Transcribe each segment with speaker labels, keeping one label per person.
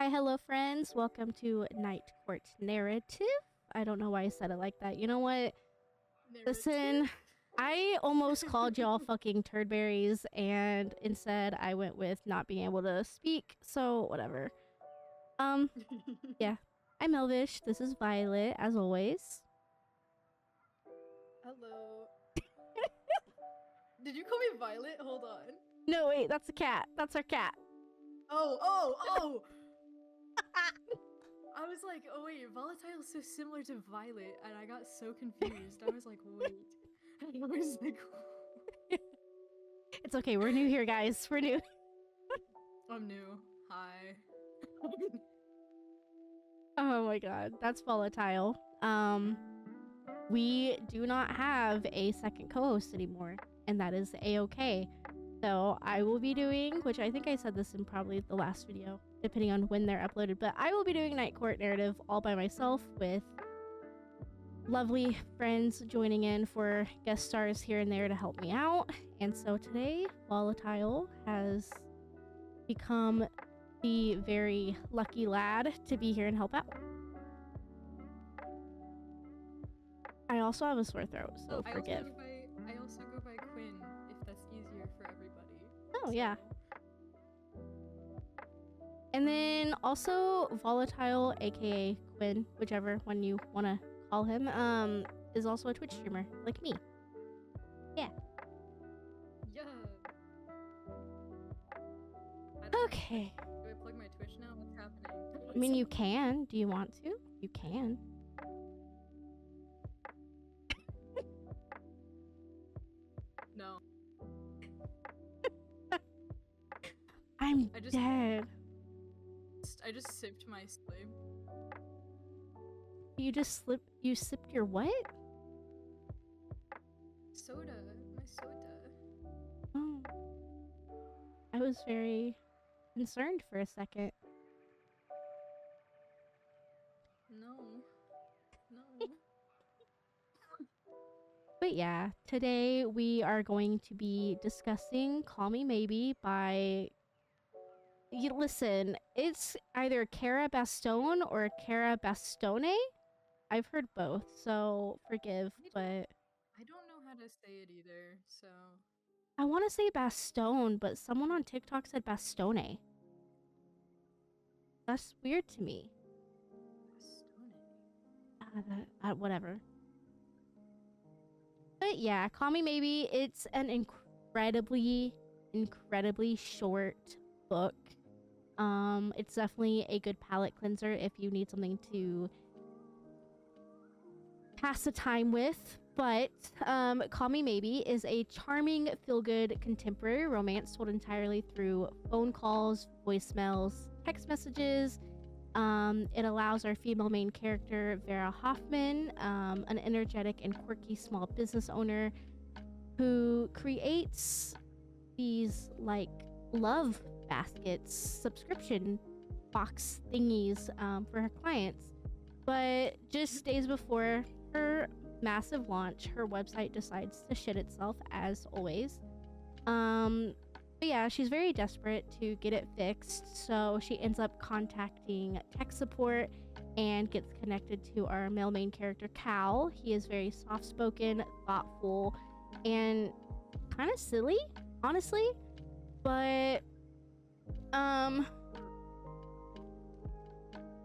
Speaker 1: Hi, hello, friends. Welcome to Night Court Narrative. I don't know why I said it like that. You know what? Listen, I almost called y'all fucking turdberries, and instead I went with not being able to speak, so whatever. Yeah. I'm Elvish. This is Violet, as always.
Speaker 2: Hello. Did you call me Violet? Hold on.
Speaker 1: No, wait, that's a cat. That's our cat.
Speaker 2: Oh! I was like, oh wait, volatile is so similar to Violet, and I got so confused. I was like, wait. And I was like,
Speaker 1: It's okay. We're new here, guys. We're new.
Speaker 2: I'm new. Hi.
Speaker 1: Oh my god, that's volatile. We do not have a second co-host anymore, and that is a-okay. So I will be doing, which I think I said this in probably the last video, depending on when they're uploaded, but I will be doing Night Court Narrative all by myself with lovely friends joining in for guest stars here and there to help me out. And so today, Volatile has become the very lucky lad to be here and help out. I also have a sore throat, so forgive.
Speaker 2: I also go by Quinn, if that's easier for everybody.
Speaker 1: Oh, yeah. And then also Volatile, aka Quinn, whichever one you want to call him, is also a Twitch streamer, like me. Yeah.
Speaker 2: Yeah.
Speaker 1: Okay.
Speaker 2: Do I plug my Twitch now? What's happening?
Speaker 1: I mean, you can. Do you want to? You can.
Speaker 2: No.
Speaker 1: I'm dead.
Speaker 2: I just sipped my slip.
Speaker 1: You sipped your what?
Speaker 2: Soda. My soda.
Speaker 1: Oh. I was very concerned for a second.
Speaker 2: No.
Speaker 1: But yeah, today we are going to be discussing Call Me Maybe by... Listen, it's either Cara Bastone or Cara Bastone. I've heard both, so forgive, but...
Speaker 2: I don't know how to say it either, so...
Speaker 1: I want to say Bastone, but someone on TikTok said Bastone. That's weird to me.
Speaker 2: Bastone?
Speaker 1: Whatever. But yeah, Call Me Maybe, it's an incredibly short book. It's definitely a good palate cleanser if you need something to pass the time with. But Call Me Maybe is a charming, feel-good contemporary romance told entirely through phone calls, voicemails, text messages. It allows our female main character, Vera Hoffman, an energetic and quirky small business owner who creates these like love baskets, subscription box thingies for her clients. But just days before her massive launch, her website decides to shit itself as always. But yeah, she's very desperate to get it fixed, so she ends up contacting tech support and gets connected to our male main character, Cal. He is very soft-spoken, thoughtful, and kind of silly, honestly. But,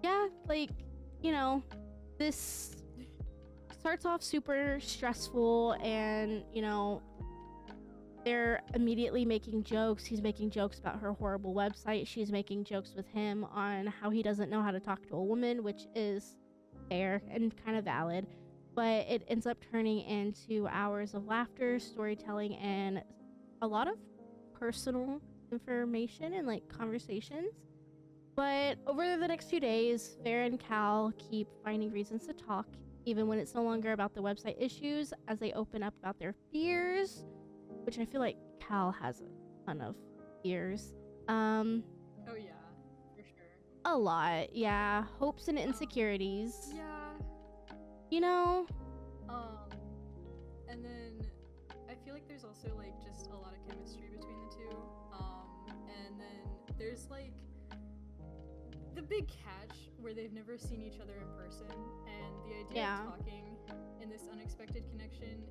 Speaker 1: yeah, like, you know, this starts off super stressful and, you know, they're immediately making jokes. He's making jokes about her horrible website. She's making jokes with him on how he doesn't know how to talk to a woman, which is fair and kind of valid. But it ends up turning into hours of laughter, storytelling, and a lot of personal information and like conversations. But over the next few days, Vera and Cal keep finding reasons to talk, even when it's no longer about the website issues, as they open up about their fears, which I feel like Cal has a ton of fears.
Speaker 2: Oh yeah, for sure.
Speaker 1: A lot, yeah. Hopes and insecurities.
Speaker 2: Yeah.
Speaker 1: You know?
Speaker 2: And then I feel like there's also like just a lot of chemistry between the two. And then there's like the big catch where they've never seen each other in person, and the idea
Speaker 1: Yeah.
Speaker 2: of talking in this unexpected connection,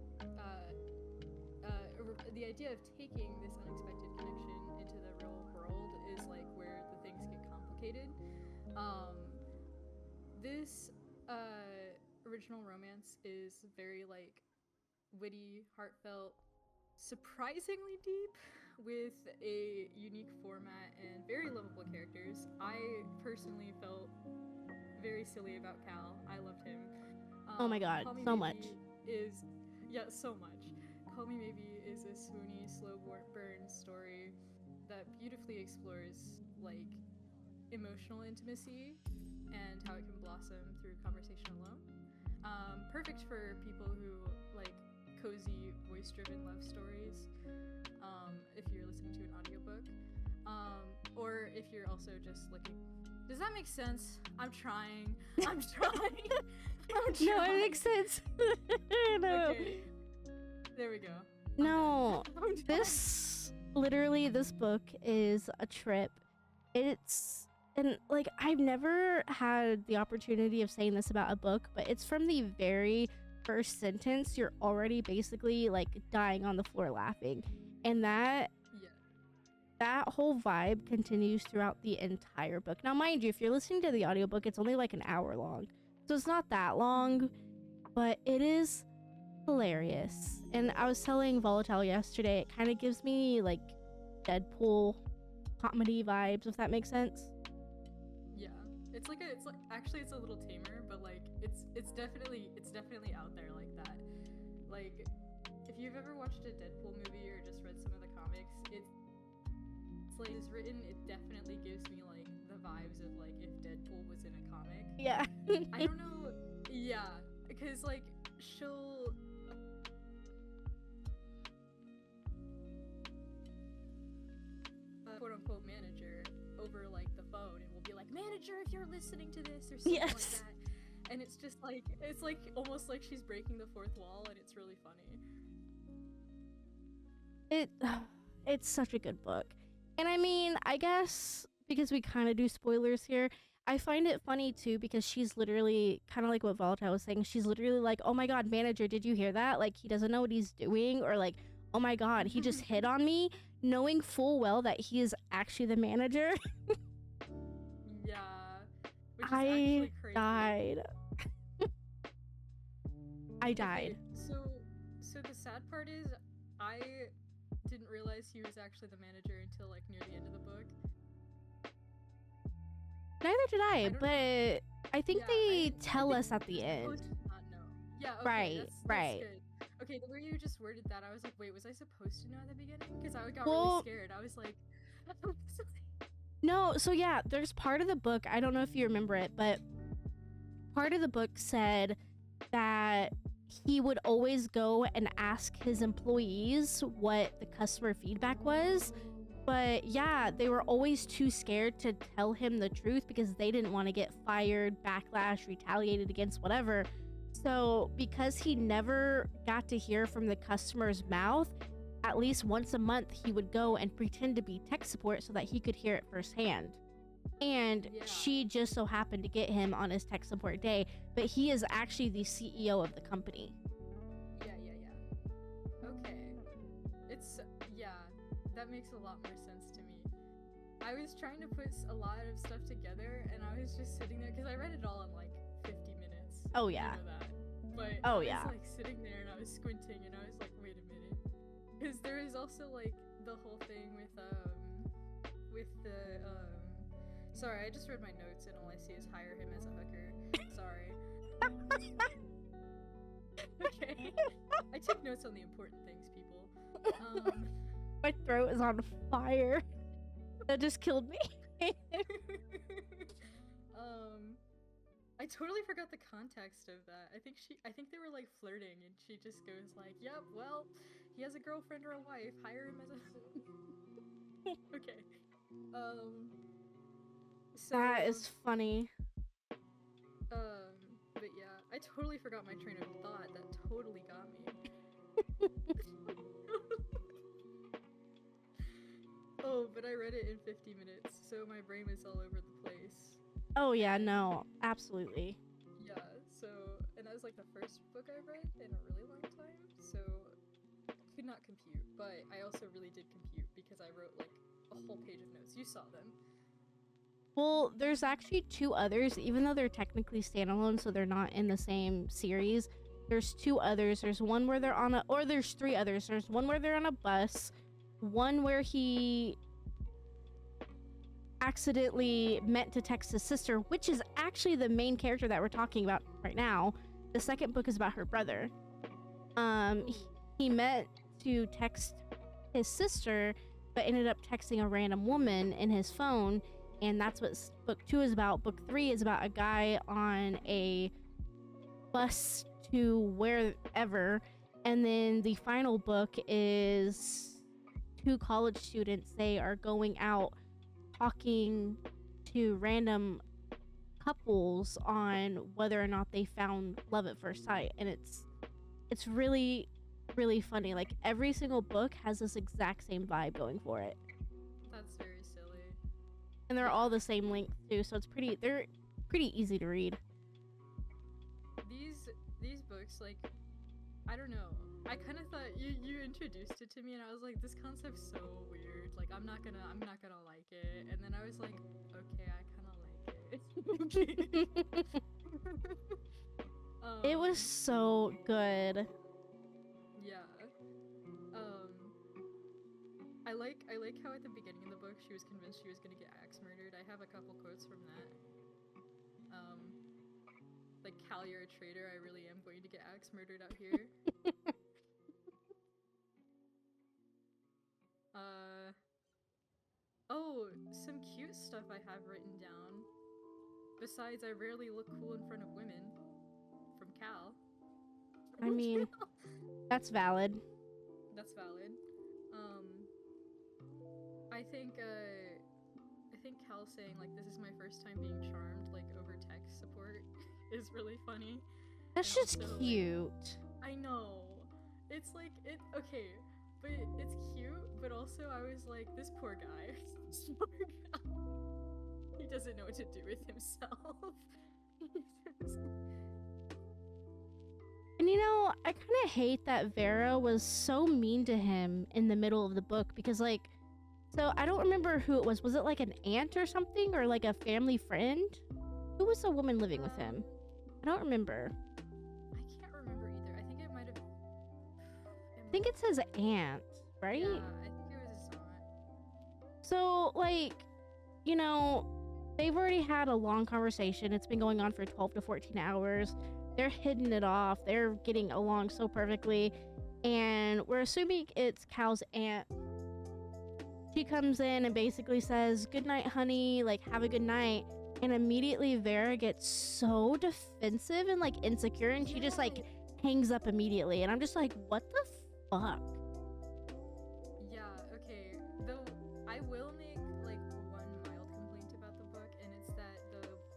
Speaker 2: the idea of taking this unexpected connection into the real world is like where the things get complicated. Um, this original romance is very like witty, heartfelt, surprisingly deep, with a unique format and very lovable characters. I personally felt very silly about Cal. I loved him.
Speaker 1: Oh my god,
Speaker 2: Call Me
Speaker 1: so
Speaker 2: Maybe
Speaker 1: much.
Speaker 2: is, yeah, so much. Call Me Maybe is a swoony, slow burn story that beautifully explores like emotional intimacy and how it can blossom through conversation alone. Perfect for people who like cozy, voice-driven love stories. If you're listening to an audiobook, or if you're also just looking. Does that make sense? I'm trying. I'm trying. I'm trying.
Speaker 1: No, it makes sense. No.
Speaker 2: Okay. There we go.
Speaker 1: No,
Speaker 2: I'm done.
Speaker 1: this book is a trip. And like I've never had the opportunity of saying this about a book, but it's from the very first sentence you're already basically like dying on the floor laughing. And that whole vibe continues throughout the entire book. Now, mind you, if you're listening to the audiobook, it's only like an hour long. So it's not that long, but it is hilarious. And I was telling Volatile yesterday, it kind of gives me like Deadpool comedy vibes, if that makes sense.
Speaker 2: Yeah, it's like actually it's a little tamer, but like it's definitely out there like that. Like if you've ever watched a Deadpool movie or just read some of the comics, it's like it's written. It definitely gives me like the vibes of like if Deadpool was in a comic.
Speaker 1: Yeah.
Speaker 2: I don't know. Yeah, because like she'll. Quote unquote manager over like the phone and will be like, manager, if you're listening to this or something like
Speaker 1: Yes.
Speaker 2: that. And it's just like it's like almost like she's breaking the fourth wall, and it's really funny.
Speaker 1: It's such a good book. And I mean, I guess because we kind of do spoilers here, I find it funny too because she's literally kind of like what Volatile was saying. She's literally like, "Oh my god, manager, did you hear that? Like he doesn't know what he's doing," or like, "Oh my god, he just hit on me," knowing full well that he is actually the manager.
Speaker 2: Yeah. Which is
Speaker 1: I
Speaker 2: actually crazy.
Speaker 1: died. I died.
Speaker 2: Okay, so the sad part is I didn't realize he was actually the manager until like near the end of the book.
Speaker 1: Neither did I,
Speaker 2: don't
Speaker 1: but I think
Speaker 2: Yeah,
Speaker 1: they
Speaker 2: I
Speaker 1: tell
Speaker 2: think
Speaker 1: us at the
Speaker 2: you're
Speaker 1: end.
Speaker 2: supposed to not know. Yeah, okay,
Speaker 1: Right,
Speaker 2: that's
Speaker 1: right.
Speaker 2: good. Okay, the way you just worded that, I was like, wait, was I supposed to know at the beginning? Because I got
Speaker 1: Well-
Speaker 2: really scared. I was like,
Speaker 1: No, so yeah, there's part of the book, I don't know if you remember it, but part of the book said that he would always go and ask his employees what the customer feedback was. But yeah, they were always too scared to tell him the truth because they didn't want to get fired, backlash, retaliated against, whatever. So because he never got to hear from the customer's mouth, at least once a month he would go and pretend to be tech support so that he could hear it firsthand. And
Speaker 2: Yeah.
Speaker 1: she just so happened to get him on his tech support day, but he is actually the CEO of the company.
Speaker 2: yeah. Okay. That makes a lot more sense to me. I was trying to put a lot of stuff together, and I was just sitting there, because I read it all in like 50 minutes.
Speaker 1: Oh,
Speaker 2: You
Speaker 1: yeah.
Speaker 2: know that. But
Speaker 1: Oh,
Speaker 2: I was
Speaker 1: yeah.
Speaker 2: like sitting there and I was squinting and I was like, wait a minute. Because there is also like the whole thing with the sorry, I just read my notes and all I see is hire him as a hooker. Sorry. Okay. I took notes on the important things, people.
Speaker 1: My throat is on fire. That just killed me.
Speaker 2: I totally forgot the context of that. I think they were like flirting, and she just goes like, "Yep, well, he has a girlfriend or a wife. Hire him as a." Okay. So.
Speaker 1: That is funny.
Speaker 2: But yeah, I totally forgot my train of thought. That totally got me. Oh, but I read it in 50 minutes, so my brain was all over the place.
Speaker 1: Oh yeah,
Speaker 2: And
Speaker 1: no, absolutely.
Speaker 2: yeah, so, and that was like the first book I read in a really long time, so could not compute, but I also really did compute because I wrote like a whole page of notes. You saw them.
Speaker 1: Well, there's actually two others, even though they're technically standalone, so they're not in the same series. There's two others. There's one where they're on a, or there's three others. There's one where they're on a bus, one where he accidentally meant to text his sister, which is actually the main character that we're talking about right now. The second book is about her brother. He,
Speaker 2: Ooh.
Speaker 1: he meant to text his sister, but ended up texting a random woman in his phone, and that's what book 2 is about. Book 3 is about a guy on a bus to wherever, and then the final book is two college students. They are going out talking to random couples on whether or not they found love at first sight, and it's really funny. Like every single book has this exact same vibe going for it,
Speaker 2: That's very silly.
Speaker 1: and they're all
Speaker 2: Yeah.
Speaker 1: the same length too, so they're pretty easy to read.
Speaker 2: These books, like, I don't know. I kind of thought you introduced it to me, and I was like, this concept's so weird. Like, I'm not gonna like it. And then I was like, okay, I kind of like it.
Speaker 1: It was
Speaker 2: um,
Speaker 1: so good.
Speaker 2: yeah. Um, I like how at the beginning of the book she was convinced she was gonna get axe murdered. I have a couple quotes from that. Like, Cal, you're a traitor. I really am going to get axe murdered out here. uh. Oh, some cute stuff I have written down. Besides, I rarely look cool in front of women. From Cal.
Speaker 1: I mean, that's valid.
Speaker 2: That's valid. Um, I think Cal saying like this is my first time being charmed like over tech support is really funny.
Speaker 1: That's
Speaker 2: And
Speaker 1: just
Speaker 2: also like
Speaker 1: cute.
Speaker 2: I know. It's like it okay, but it's cute, but also I was like this poor guy. This poor guy. He doesn't know what to do with himself.
Speaker 1: And I kind of hate that Vera was so mean to him in the middle of the book because, like, so I don't remember who it was. Was it like an aunt or something, or like a family friend? Who was the woman living with him? I don't remember.
Speaker 2: I can't remember either. I think it might have.
Speaker 1: I think it's his aunt, right?
Speaker 2: Yeah, I think it was his aunt.
Speaker 1: So, like, you know, they've already had a long conversation. It's been going on for 12 to 14 hours. They're hitting it off. They're getting along so perfectly. And we're assuming it's Cal's aunt. She comes in and basically says, "Good night, honey. Like, have a good night." And immediately Vera gets so defensive and like insecure, and she just like hangs up immediately. And I'm just like, what the fuck?
Speaker 2: Yeah, okay. Though I will make like one mild complaint about the book, and it's that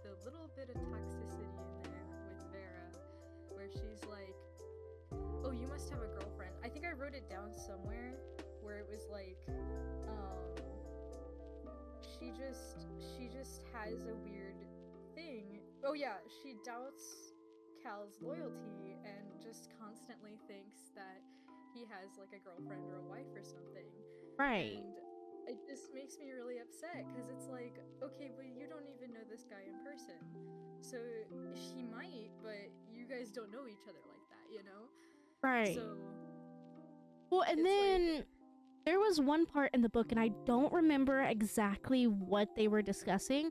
Speaker 2: the little bit of toxicity in there with Vera, where she's like, "Oh, you must have a girlfriend." I think I wrote it down somewhere where it was like, she just has a weird thing. Oh yeah, she doubts Cal's loyalty and just constantly thinks that he has like a girlfriend or a wife or something.
Speaker 1: Right.
Speaker 2: And it just makes me really upset because it's like, okay, but you don't even know this guy in person. So she might, but you guys don't know each other like that, you know?
Speaker 1: Right.
Speaker 2: So
Speaker 1: Well, and
Speaker 2: it's
Speaker 1: then
Speaker 2: like,
Speaker 1: there was one part in the book, and I don't remember exactly what they were discussing,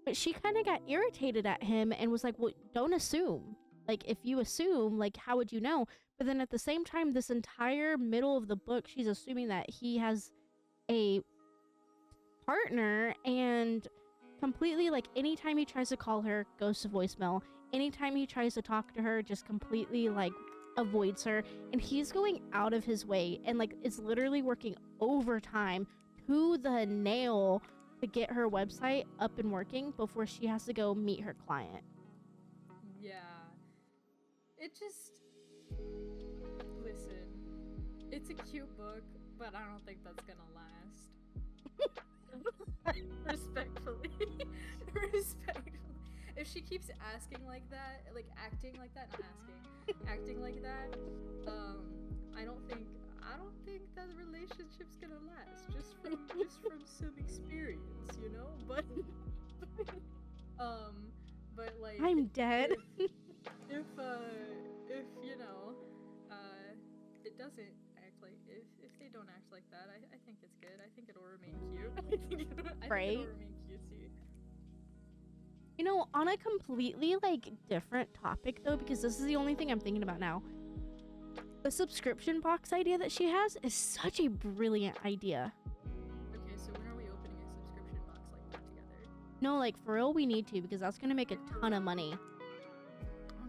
Speaker 1: but she kind of got irritated at him and was like, "Well, don't assume. Like, if you assume, like, how would you know?" But then at the same time, this entire middle of the book, she's assuming that he has a partner, and completely, like, anytime he tries to call her, goes to voicemail. Anytime he tries to talk to her, just completely, like, avoids her. And he's going out of his way and, like, is literally working overtime to the nail to get her website up and working before she has to go meet her client.
Speaker 2: yeah. It just. Listen, it's a cute book, but I don't think that's gonna last. Respectfully. Respectfully. she keeps asking like that, like acting like that, not asking, acting like that, I don't think that relationship's gonna last just from some experience, you know. But but like
Speaker 1: I'm dead.
Speaker 2: if you know, it doesn't act like if they don't act like that, I think it's good. I think it'll remain cute. I
Speaker 1: Right?
Speaker 2: think it'll remain cutesy.
Speaker 1: You know, on a completely like different topic though, because this is the only thing I'm thinking about now. The subscription box idea that she has is such a brilliant idea.
Speaker 2: Okay, so when are we opening a subscription box like that together?
Speaker 1: No, like for real, we need to because that's gonna make a ton of money.
Speaker 2: Oh,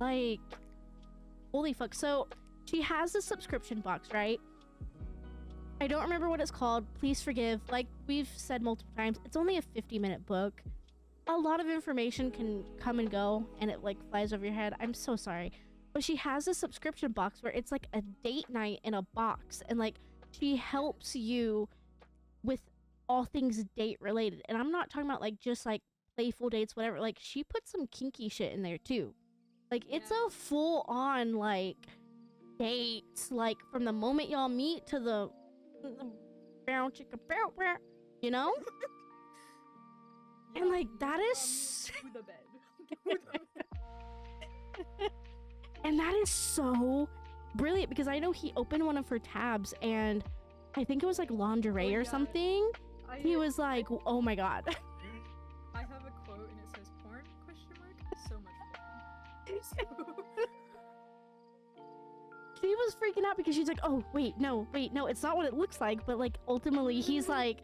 Speaker 1: Like, holy fuck. So she has a subscription box, right? I don't remember what it's called. Please forgive. Like we've said multiple times, it's only a 50-minute book. A lot of information can come and go and it like flies over your head. I'm so sorry. But she has a subscription box where it's like a date night in a box and like she helps you with all things date related. And I'm not talking about like just like playful dates, whatever. Like she put some kinky shit in there too. Like it's a full on like dates, like from the moment y'all meet to the brown chicken, you know? And like that is
Speaker 2: to the bed.
Speaker 1: and that is so brilliant because I know he opened one of her tabs and I think it was like lingerie or something. He was like, oh my god.
Speaker 2: I have a quote and it says porn ? So much porn.
Speaker 1: She was freaking out because she's like, oh wait, no, it's not what it looks like. But like ultimately he's like,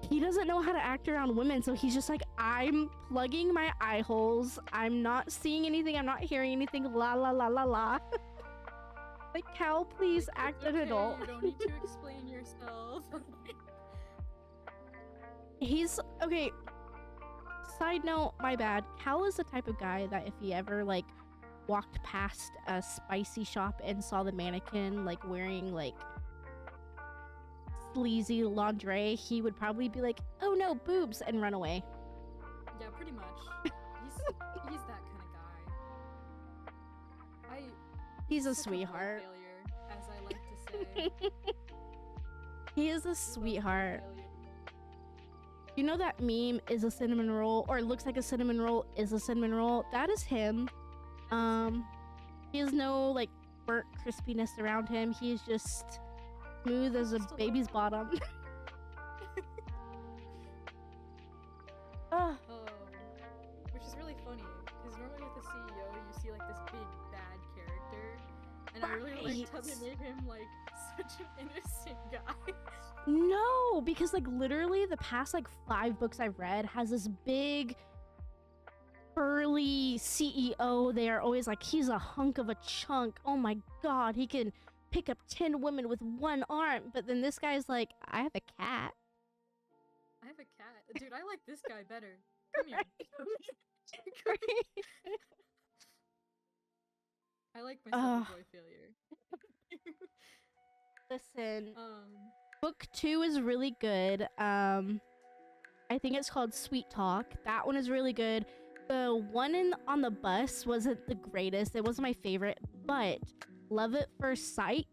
Speaker 1: he doesn't know how to act around women, so he's just like, I'm plugging my eye holes, I'm not seeing anything, I'm not hearing anything, la la la la la. Like, Cal, please act an adult.
Speaker 2: You don't need to explain yourself.
Speaker 1: He's okay. Side note, my bad. Cal is the type of guy that if he ever like walked past a spicy shop and saw the mannequin like wearing like sleazy lingerie, he would probably be like, oh no, boobs, and run away.
Speaker 2: Yeah, pretty much. He's that kind of guy.
Speaker 1: He's a
Speaker 2: such
Speaker 1: sweetheart.
Speaker 2: Failure, as I like to say.
Speaker 1: He is a sweetheart. You know that meme is a cinnamon roll, or it looks like a cinnamon roll is a cinnamon roll? That is him. He has no like burnt crispiness around him. He's just smooth as a baby's bottom.
Speaker 2: Which is really funny because normally with the CEO you see like this big bad character, and I really liked how they made him like such an innocent guy.
Speaker 1: No, because like literally the past like 5 books I've read has this big burly CEO. They are always like, he's a hunk of a chunk. Oh my god, he can pick up 10 women with one arm. But then this guy's like, I have a cat.
Speaker 2: I have a cat. Dude, I like this guy better. Come here. I like myself a boy failure.
Speaker 1: Listen, book 2 is really good. I think it's called Sweet Talk. That one is really good. The one on the bus wasn't the greatest. It wasn't my favorite, but Love at First Sight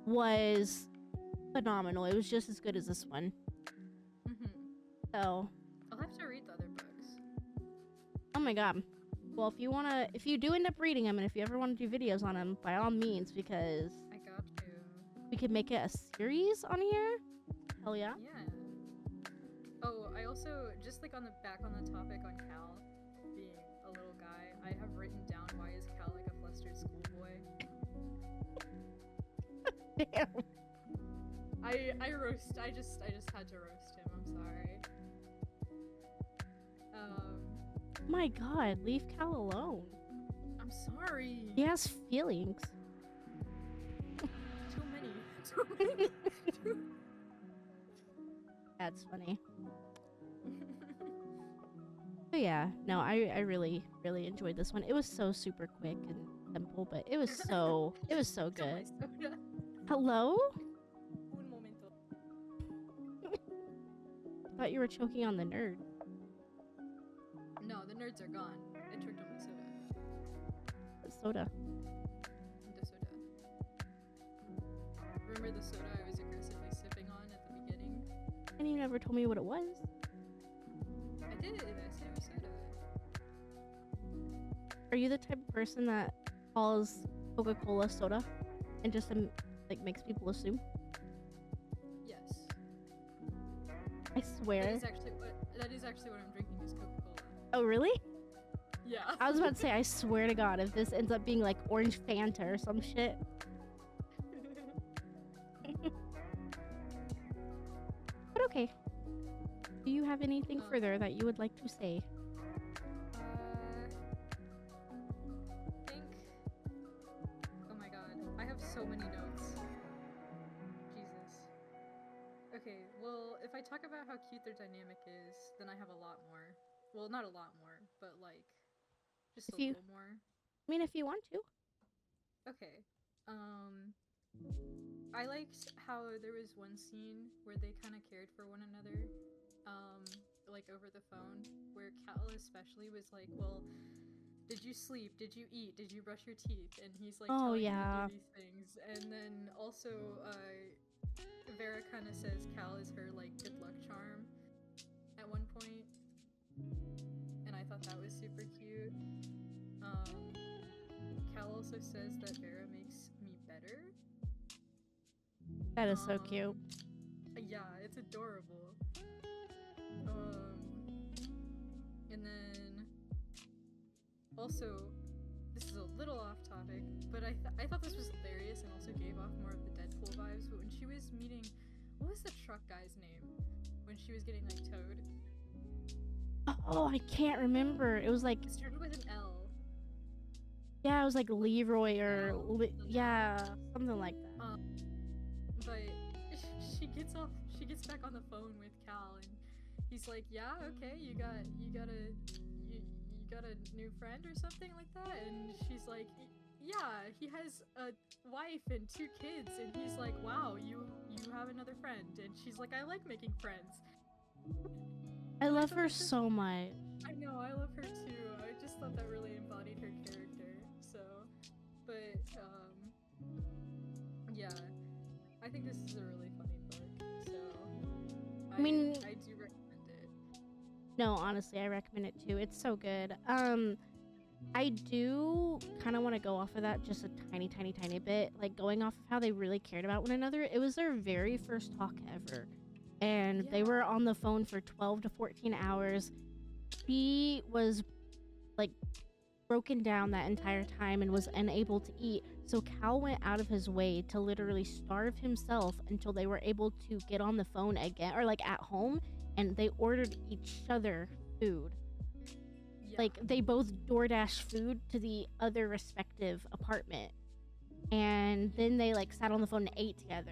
Speaker 1: was phenomenal. It was just as good as this one. So
Speaker 2: I'll have to read the other books.
Speaker 1: oh my god. Well, if you do end up reading them, and if you ever want to do videos on them, by all means, because
Speaker 2: I got to.
Speaker 1: we could make it a series on here. Hell yeah.
Speaker 2: Yeah. Oh, I also, just like on the topic on Cal being a little guy, I have written down why is Cal like a flustered schoolboy.
Speaker 1: Damn.
Speaker 2: I just had to roast him. I'm sorry.
Speaker 1: My god, leave Cal alone.
Speaker 2: I'm sorry.
Speaker 1: He has feelings.
Speaker 2: Too many.
Speaker 1: That's funny. But yeah, no, I really, really enjoyed this one. It was so super quick and simple, but it was so good. Hello?
Speaker 2: Un momento.
Speaker 1: I thought you were choking on the nerd.
Speaker 2: nerds are gone. I tricked on my soda.
Speaker 1: Soda.
Speaker 2: The soda. Remember the soda I was aggressively sipping on at the beginning?
Speaker 1: And you never told me what it was.
Speaker 2: I did. I said it was soda.
Speaker 1: Are you the type of person that calls Coca-Cola soda and just like makes people assume?
Speaker 2: Yes.
Speaker 1: I swear.
Speaker 2: That is actually what I'm drinking is Coca-Cola.
Speaker 1: Oh, really?
Speaker 2: Yeah.
Speaker 1: I was about to say, I swear to God, if this ends up being like orange Fanta or some shit. But okay. Do you have anything further that you would like to say?
Speaker 2: I think. Oh my God, I have so many notes. Jesus. Okay, well, if I talk about how cute their dynamic is, then I have a lot more. Well, not a lot more, but like, just a little more.
Speaker 1: I mean, if you want to.
Speaker 2: Okay. I liked how there was one scene where they kind of cared for one another, like over the phone, where Cal especially was like, well, did you sleep? Did you eat? Did you brush your teeth? And he's like telling her to do these things. And then also, Vera kind of says Cal is her like good luck charm at one point. And I thought that was super cute. Cal also says that Vera makes me better.
Speaker 1: That is so cute.
Speaker 2: Yeah, it's adorable. And then also, this is a little off topic, but I thought this was hilarious and also gave off more of the Deadpool vibes. But when she was meeting, what was the truck guy's name? When she was getting like towed.
Speaker 1: Oh, I can't remember. It was like.
Speaker 2: It started with an L.
Speaker 1: Yeah, it was like Leroy or something like that.
Speaker 2: But she gets back on the phone with Cal, and he's like, "Yeah, okay, you got a new friend or something like that," and she's like, "Yeah, he has a wife and 2 kids," and he's like, "Wow, you have another friend," and she's like, "I like making friends."
Speaker 1: I love her so much.
Speaker 2: I know, I love her too. I just thought that really embodied her character. So, but yeah, I think this is a really funny book. So, I do recommend it.
Speaker 1: No, honestly, I recommend it too. It's so good. I do kind of want to go off of that just a tiny bit, like going off of how they really cared about one another. It was their very first talk ever, and they were on the phone for 12 to 14 hours. He was like broken down that entire time and was unable to eat, so Cal went out of his way to literally starve himself until they were able to get on the phone again, or like at home, and they ordered each other food. Like, they both DoorDash food to the other respective apartment. And then they, like, sat on the phone and ate together.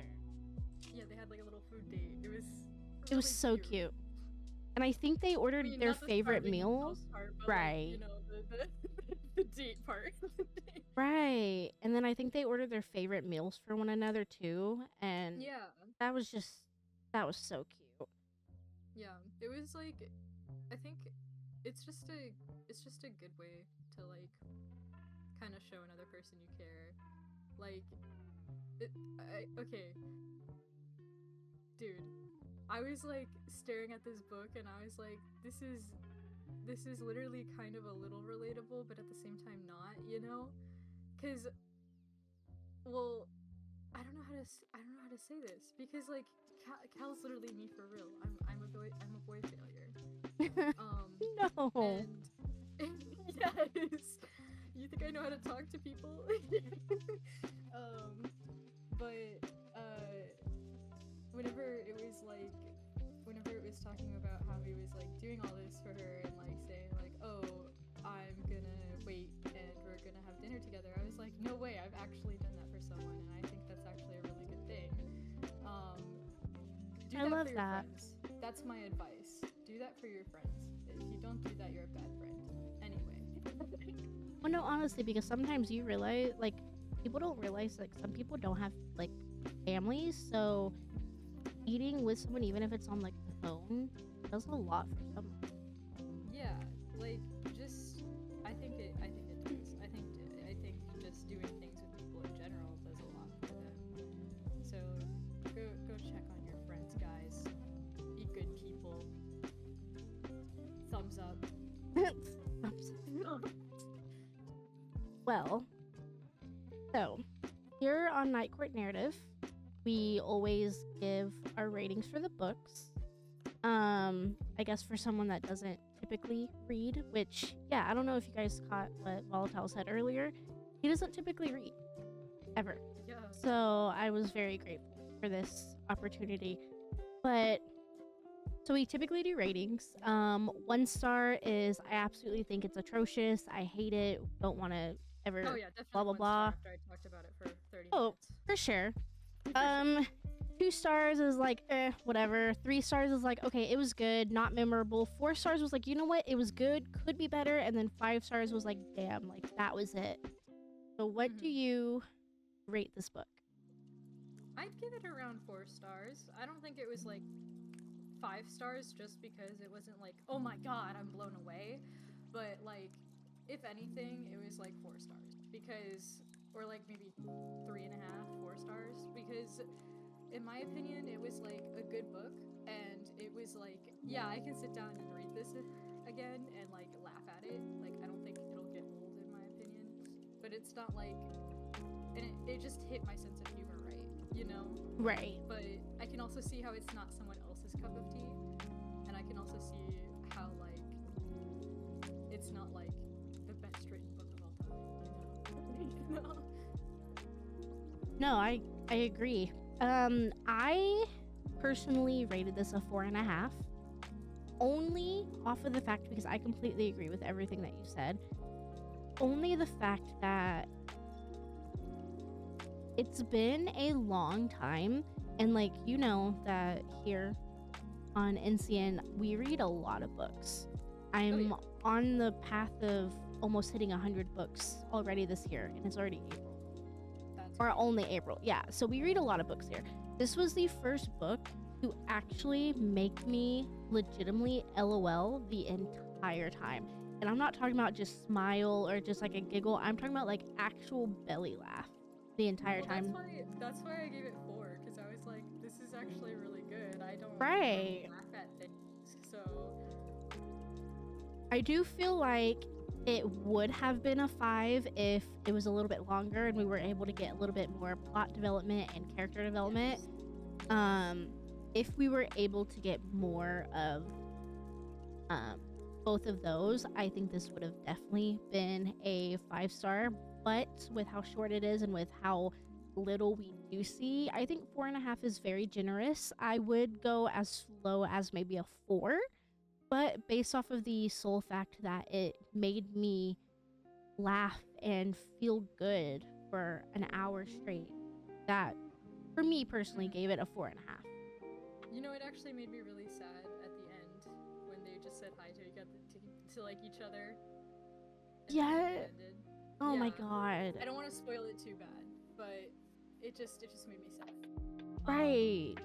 Speaker 2: Yeah, they had, like, a little food date.
Speaker 1: It was so cute. And I think they ordered their favorite meals. Right.
Speaker 2: Like, you know, the date part.
Speaker 1: Right. And then I think they ordered their favorite meals for one another, too. And that was so cute.
Speaker 2: Yeah. It was, like, I think it's just a good way to like kind of show another person you care. Like, okay, dude, I was like staring at this book and I was like, this is literally kind of a little relatable, but at the same time not, you know? Because, well, I don't know how to say this, because like Cal's literally me for real. I'm a boy failure.
Speaker 1: No.
Speaker 2: And yes, you think I know how to talk to people? But whenever it was talking about how he was like doing all this for her and like saying like, oh, I'm gonna wait and we're gonna have dinner together, I was like, no way, I've actually done that for someone, and I think that's actually a really good thing. Do
Speaker 1: I
Speaker 2: that
Speaker 1: love
Speaker 2: for your
Speaker 1: that.
Speaker 2: friends. That's my advice. Do that for your friends. If you don't do that, you're a bad friend. Anyway.
Speaker 1: Well, no, honestly, because sometimes you realize, like, people don't realize, like, some people don't have, like, families, so eating with someone, even if it's on, like, the phone, does a lot for someone.
Speaker 2: Yeah, like, just
Speaker 1: Well, so here on Night Court Narrative, we always give our ratings for the books. I guess for someone that doesn't typically read, which, yeah, I don't know if you guys caught what Volatile said earlier. He doesn't typically read, ever.
Speaker 2: Yeah.
Speaker 1: So I was very grateful for this opportunity. But, so we typically do ratings. 1 star is, I absolutely think it's atrocious. I hate it. Don't want to ever,
Speaker 2: Oh yeah, definitely
Speaker 1: blah, blah,
Speaker 2: 1
Speaker 1: blah.
Speaker 2: star after I talked about it for 30
Speaker 1: Oh,
Speaker 2: minutes.
Speaker 1: for sure.
Speaker 2: For sure.
Speaker 1: 2 stars is like, whatever. 3 stars is like, okay, it was good, not memorable. 4 stars was like, you know what, it was good, could be better. And then 5 stars was like, damn, like that was it. So what do you rate this book?
Speaker 2: I'd give it around 4 stars. I don't think it was like 5 stars just because it wasn't like, oh my god, I'm blown away. But like, if anything, it was like 4 stars because, or like maybe 3.5, 4 stars because in my opinion, it was like a good book, and it was like, yeah, I can sit down and read this again and like laugh at it. Like, I don't think it'll get old in my opinion, but it's not like, and it just hit my sense of humor right, you know?
Speaker 1: Right.
Speaker 2: But I can also see how it's not someone else's cup of tea, and I can also see how like it's not like the best written book of all time, you know?
Speaker 1: No, I agree. I personally rated this a 4.5, only off of the fact, because I completely agree with everything that you said, only the fact that it's been a long time, and like, you know that here on NCN, we read a lot of books. I'm on the path of almost hitting 100 books already this year, and it's already April. Or only April. Yeah, so we read a lot of books here. This was the first book to actually make me legitimately LOL the entire time. And I'm not talking about just smile or just like a giggle. I'm talking about like actual belly laugh the entire time.
Speaker 2: That's why I gave it 4, because I was like, this is actually really good. I don't laugh at things, so...
Speaker 1: I do feel like it would have been a 5 if it was a little bit longer and we were able to get a little bit more plot development and character development.
Speaker 2: Yes.
Speaker 1: If we were able to get more of both of those, I think this would have definitely been a 5-star. But with how short it is and with how little we do see, I think 4.5 is very generous. I would go as low as maybe a 4. But based off of the sole fact that it made me laugh and feel good for an hour straight, that, for me personally, gave it a 4.5.
Speaker 2: You know, it actually made me really sad at the end when they just said hi to like each other.
Speaker 1: Yeah. Oh my god.
Speaker 2: I don't want to spoil it too bad, but it just made me sad.
Speaker 1: Right.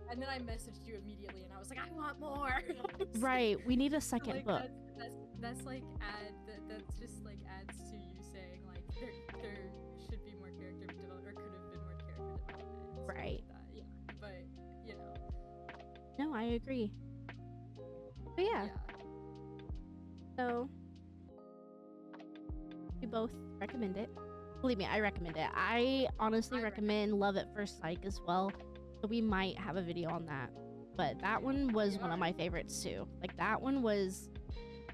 Speaker 2: And then I messaged you immediately, and I was like, I want more.
Speaker 1: Right. We need a second
Speaker 2: like,
Speaker 1: book.
Speaker 2: That's like that's just like adds to you saying like there should be more character development, or could have been more character development.
Speaker 1: Right.
Speaker 2: Like that. Yeah. But you know.
Speaker 1: No, I agree. But yeah. So we both recommend it. Believe me, I recommend it. I honestly recommend Love at First Sight as well. So we might have a video on that. But that one was one of my favorites too. Like, that one was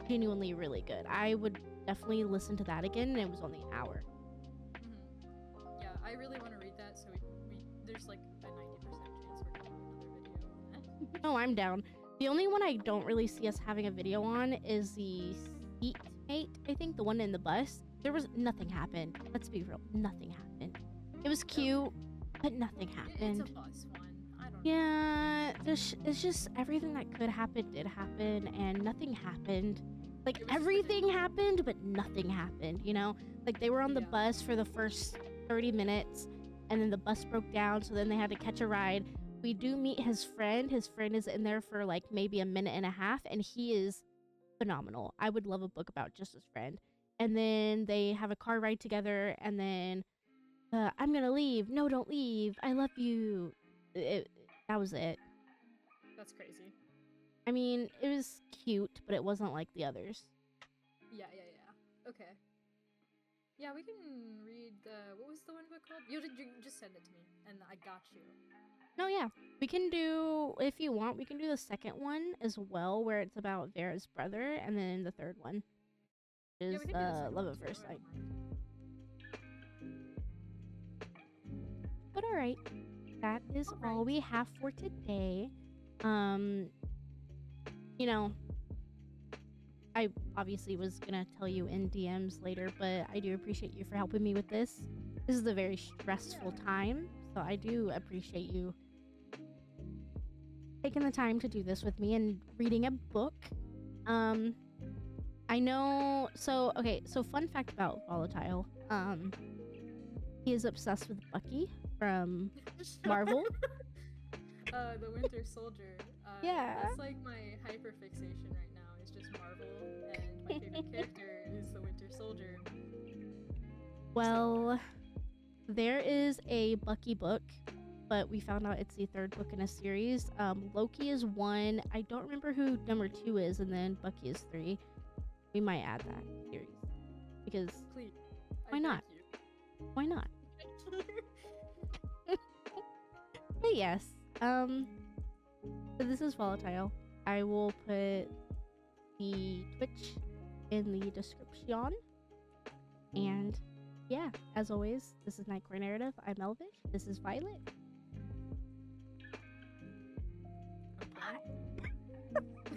Speaker 1: genuinely really good. I would definitely listen to that again, and it was only an hour.
Speaker 2: Yeah, I really want to read that, so we there's like a 90% chance we're gonna do another video on that.
Speaker 1: No, I'm down. The only one I don't really see us having a video on is the seatmate, I think, the one in the bus. There was nothing happened. Let's be real, nothing happened. It was cute, but nothing happened.
Speaker 2: It's a bus one. I don't know.
Speaker 1: Yeah, it's just everything that could happen did happen, and nothing happened. Like, everything happened, but nothing happened, you know? Like, they were on the bus for the first 30 minutes, and then the bus broke down, so then they had to catch a ride. We do meet his friend. His friend is in there for, like, maybe a minute and a half, and he is phenomenal. I would love a book about just his friend. And then they have a car ride together, and then, I'm gonna leave. No, don't leave. I love you. That was it.
Speaker 2: That's crazy.
Speaker 1: I mean, it was cute, but it wasn't like the others.
Speaker 2: Yeah. Okay. Yeah, we can read the. What was the one book called? You just send it to me, and I got you.
Speaker 1: No, yeah. We can do, if you want, we can do the second one as well, where it's about Vera's brother, and then the third one
Speaker 2: Yeah,
Speaker 1: is
Speaker 2: we can do the second
Speaker 1: Love
Speaker 2: one
Speaker 1: at
Speaker 2: too.
Speaker 1: First
Speaker 2: I
Speaker 1: Sight.
Speaker 2: don't mind.
Speaker 1: But alright, that is all
Speaker 2: Alright.
Speaker 1: we have for today. Um, you know, I obviously was gonna tell you in DMs later, but I do appreciate you for helping me with this. This is a very stressful
Speaker 2: Yeah.
Speaker 1: time, so I do appreciate you taking the time to do this with me and reading a book. Um, I know. So okay. So fun fact about Volatile. He is obsessed with Bucky from Marvel.
Speaker 2: The Winter Soldier.
Speaker 1: Yeah.
Speaker 2: That's like my hyperfixation right now. Is just Marvel, and my favorite character is the Winter Soldier.
Speaker 1: Well, there is a Bucky book, but we found out it's the third book in a series. Loki is one. I don't remember who number 2 is, and then Bucky is 3. We might add that series because
Speaker 2: Please.
Speaker 1: Why
Speaker 2: I
Speaker 1: not?
Speaker 2: Thank you.
Speaker 1: why not?
Speaker 2: Thank you.
Speaker 1: But yes, so this is Volatile. I will put the Twitch in the description. And yeah, as always, this is Nightcore Narrative. I'm Elvish. This is Violet.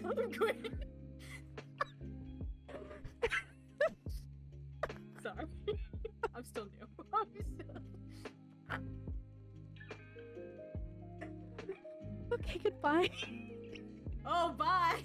Speaker 2: I'm quitting. Sorry. I'm still new.
Speaker 1: Okay, goodbye.
Speaker 2: Oh, bye!